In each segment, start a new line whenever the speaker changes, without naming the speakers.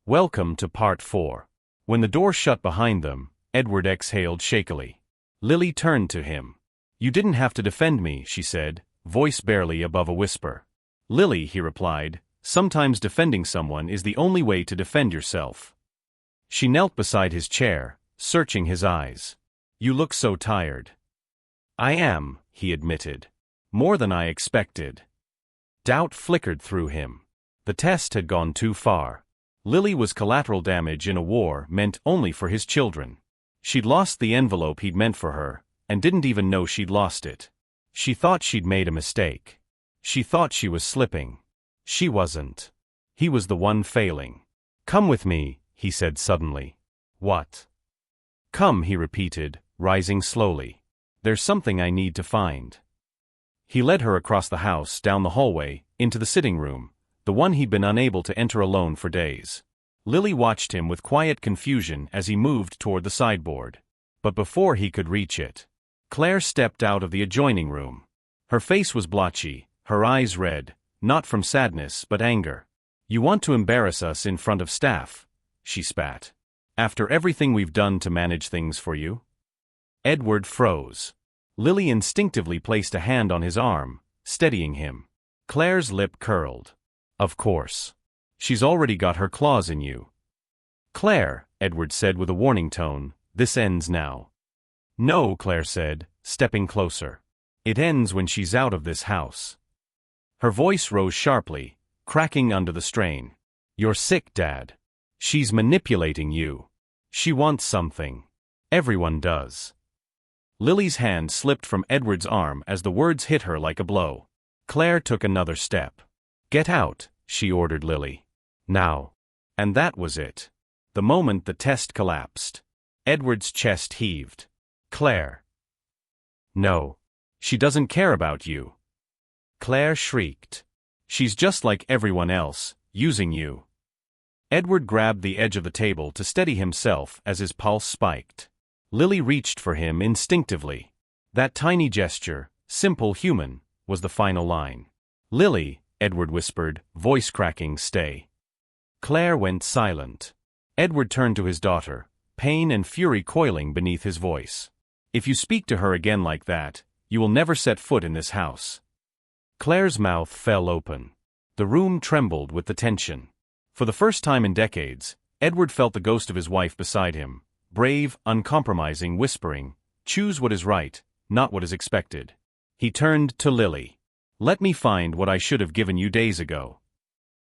Welcome to Part 4. When the door shut behind them, Edward exhaled shakily. Lily turned to him. "You didn't have to defend me," she said, voice barely above a whisper. "Lily," he replied, "sometimes defending someone is the only way to defend yourself." She knelt beside his chair, searching his eyes. "You look so tired." "I am," he admitted. "More than I expected." Doubt flickered through him. The test had gone too far. Lily was collateral damage in a war meant only for his children. She'd lost the envelope he'd meant for her, and didn't even know she'd lost it. She thought she'd made a mistake. She thought she was slipping. She wasn't. He was the one failing. "Come with me," he said suddenly. "What?" "Come," he repeated, rising slowly. "There's something I need to find." He led her across the house, down the hallway, into the sitting room, the one he'd been unable to enter alone for days. Lily watched him with quiet confusion as he moved toward the sideboard. But before he could reach it, Claire stepped out of the adjoining room. Her face was blotchy, her eyes red, not from sadness but anger. "You want to embarrass us in front of staff," she spat. "After everything we've done to manage things for you?" Edward froze. Lily instinctively placed a hand on his arm, steadying him. Claire's lip curled. "Of course. She's already got her claws in you." "Claire," Edward said with a warning tone, "this ends now." "No," Claire said, stepping closer. "It ends when she's out of this house." Her voice rose sharply, cracking under the strain. "You're sick, Dad. She's manipulating you. She wants something. Everyone does." Lily's hand slipped from Edward's arm as the words hit her like a blow. Claire took another step. "Get out," she ordered Lily. "Now." And that was it. The moment the test collapsed, Edward's chest heaved. "Claire." "No. She doesn't care about you." Claire shrieked. "She's just like everyone else, using you." Edward grabbed the edge of the table to steady himself as his pulse spiked. Lily reached for him instinctively. That tiny gesture, simple human, was the final line. "Lily," Edward whispered, voice cracking, "stay." Claire went silent. Edward turned to his daughter, pain and fury coiling beneath his voice. "If you speak to her again like that, you will never set foot in this house." Claire's mouth fell open. The room trembled with the tension. For the first time in decades, Edward felt the ghost of his wife beside him, brave, uncompromising, whispering, "Choose what is right, not what is expected." He turned to Lily. "Let me find what I should have given you days ago."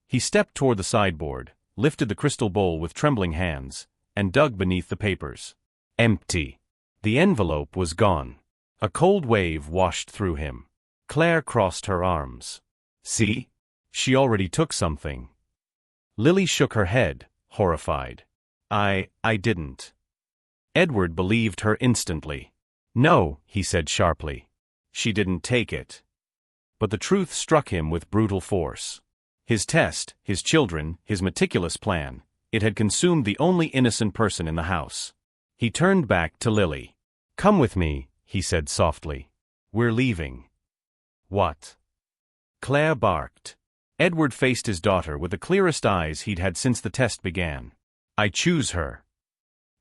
He stepped toward the sideboard, lifted the crystal bowl with trembling hands, and dug beneath the papers. Empty. The envelope was gone. A cold wave washed through him. Claire crossed her arms. "See? She already took something." Lily shook her head, horrified. I didn't." Edward believed her instantly. "No," he said sharply. "She didn't take it." But the truth struck him with brutal force. His test, his children, his meticulous plan, it had consumed the only innocent person in the house. He turned back to Lily. "Come with me," he said softly. "We're leaving." "What?" Claire barked. Edward faced his daughter with the clearest eyes he'd had since the test began. "I choose her."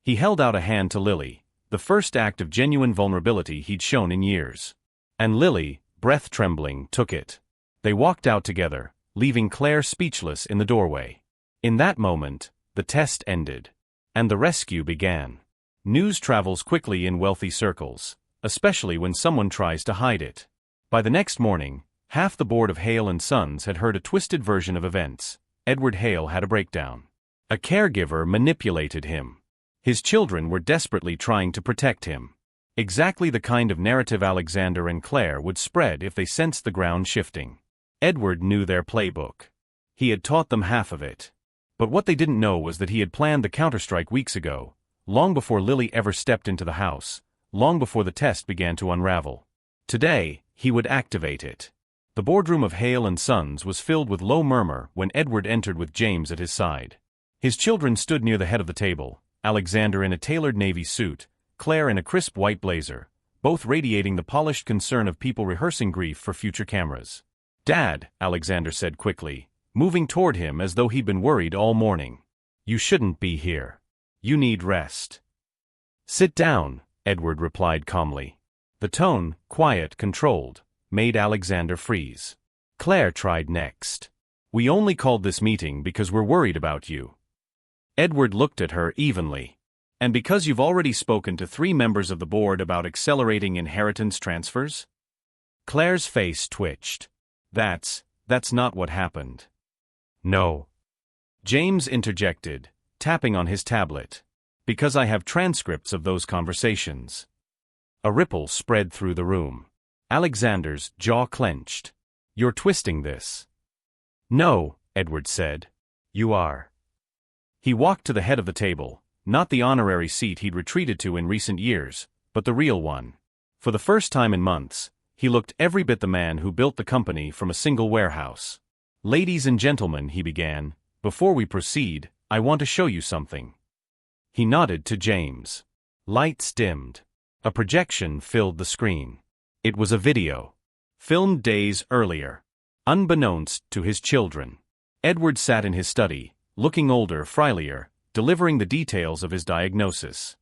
He held out a hand to Lily, the first act of genuine vulnerability he'd shown in years. And Lily, breath trembling, took it. They walked out together, leaving Claire speechless in the doorway. In that moment, the test ended. And the rescue began. News travels quickly in wealthy circles, especially when someone tries to hide it. By the next morning, half the board of Hale and Sons had heard a twisted version of events. Edward Hale had a breakdown. A caregiver manipulated him. His children were desperately trying to protect him. Exactly the kind of narrative Alexander and Claire would spread if they sensed the ground shifting. Edward knew their playbook. He had taught them half of it. But what they didn't know was that he had planned the counterstrike weeks ago, long before Lily ever stepped into the house, long before the test began to unravel. Today, he would activate it. The boardroom of Hale and Sons was filled with low murmur when Edward entered with James at his side. His children stood near the head of the table, Alexander in a tailored navy suit, Claire in a crisp white blazer, both radiating the polished concern of people rehearsing grief for future cameras. "Dad," Alexander said quickly, moving toward him as though he'd been worried all morning. You shouldn't be here. You need rest. Sit down, Edward replied calmly. The tone, quiet, controlled, made Alexander freeze. Claire tried next. We only called this meeting because we're worried about you. Edward looked at her evenly. And because you've already spoken to 3 members of the board about accelerating inheritance transfers? Claire's face twitched. That's not what happened. No. James interjected, tapping on his tablet. Because I have transcripts of those conversations. A ripple spread through the room. Alexander's jaw clenched. You're twisting this. No, Edward said. You are. He walked to the head of the table, not the honorary seat he'd retreated to in recent years, but the real one. For the first time in months, he looked every bit the man who built the company from a single warehouse. Ladies and gentlemen, he began, before we proceed, I want to show you something. He nodded to James. Lights dimmed. A projection filled the screen. It was a video. Filmed days earlier. Unbeknownst to his children. Edward sat in his study, looking older, frilier, delivering the details of his diagnosis.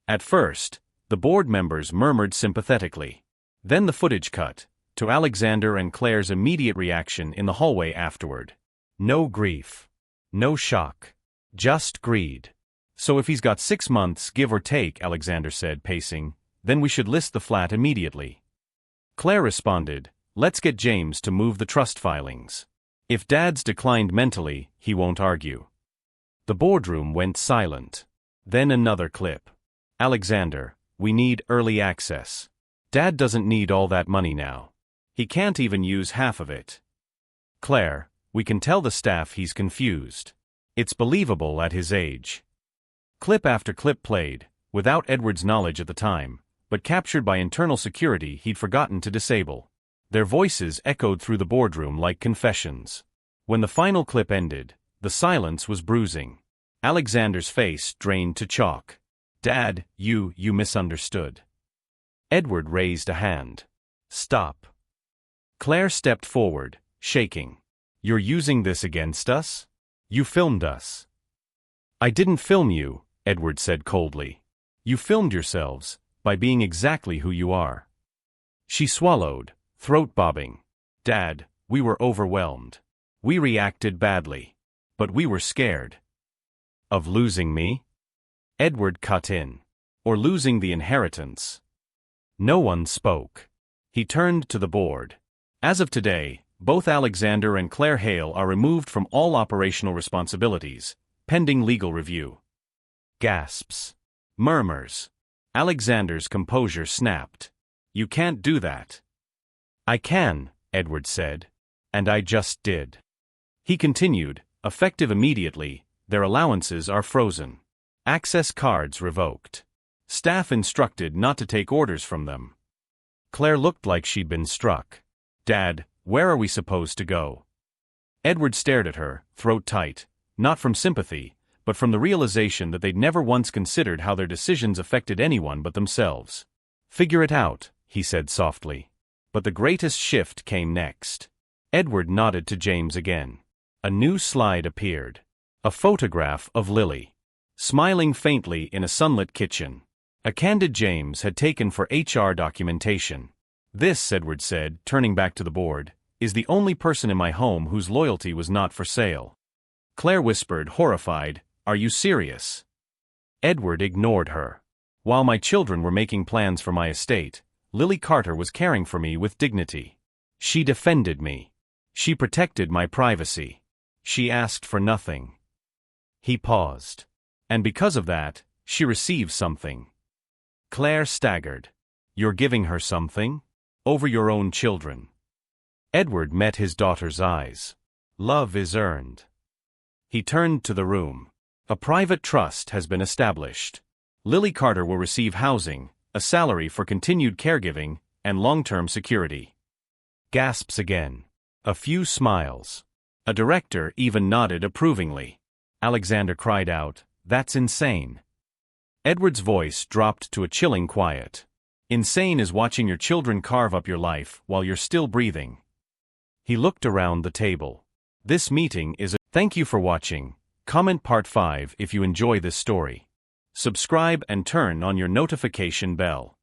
At first, the board members murmured sympathetically. Then the footage cut, to Alexander and Claire's immediate reaction in the hallway afterward. No grief. No shock. Just greed. So if he's got 6 months, give or take, Alexander said, pacing, then we should list the flat immediately. Claire responded, let's get James to move the trust filings. If Dad's declined mentally, he won't argue. The boardroom went silent. Then another clip. Alexander, we need early access. Dad doesn't need all that money now. He can't even use half of it. Claire, we can tell the staff he's confused. It's believable at his age. Clip after clip played, without Edward's knowledge at the time, but captured by internal security he'd forgotten to disable. Their voices echoed through the boardroom like confessions. When the final clip ended, the silence was bruising. Alexander's face drained to chalk. Dad, you misunderstood. Edward raised a hand. Stop. Claire stepped forward, shaking. You're using this against us? You filmed us. I didn't film you, Edward said coldly. You filmed yourselves, by being exactly who you are. She swallowed, throat bobbing. Dad, we were overwhelmed. We reacted badly. But we were scared. Of losing me? Edward cut in. Or losing the inheritance. No one spoke. He turned to the board. As of today, both Alexander and Claire Hale are removed from all operational responsibilities, pending legal review. Gasps. Murmurs. Alexander's composure snapped. You can't do that. I can, Edward said. And I just did. He continued, effective immediately, their allowances are frozen. Access cards revoked. Staff instructed not to take orders from them. Claire looked like she'd been struck. Dad, where are we supposed to go? Edward stared at her, throat tight, not from sympathy, but from the realization that they'd never once considered how their decisions affected anyone but themselves. Figure it out, he said softly. But the greatest shift came next. Edward nodded to James again. A new slide appeared. A photograph of Lily. Smiling faintly in a sunlit kitchen. A candid James had taken for HR documentation. This, Edward said, turning back to the board, is the only person in my home whose loyalty was not for sale. Claire whispered, horrified, Are you serious? Edward ignored her. While my children were making plans for my estate, Lily Carter was caring for me with dignity. She defended me. She protected my privacy. She asked for nothing. He paused. And because of that, she received something. Claire staggered. You're giving her something? Over your own children. Edward met his daughter's eyes. Love is earned. He turned to the room. A private trust has been established. Lily Carter will receive housing, a salary for continued caregiving, and long-term security. Gasps again. A few smiles. A director even nodded approvingly. Alexander cried out, That's insane. Edward's voice dropped to a chilling quiet. Insane is watching your children carve up your life while you're still breathing. He looked around the table. This meeting is a... Thank you for watching. Comment part 5 if you enjoy this story. Subscribe and turn on your notification bell.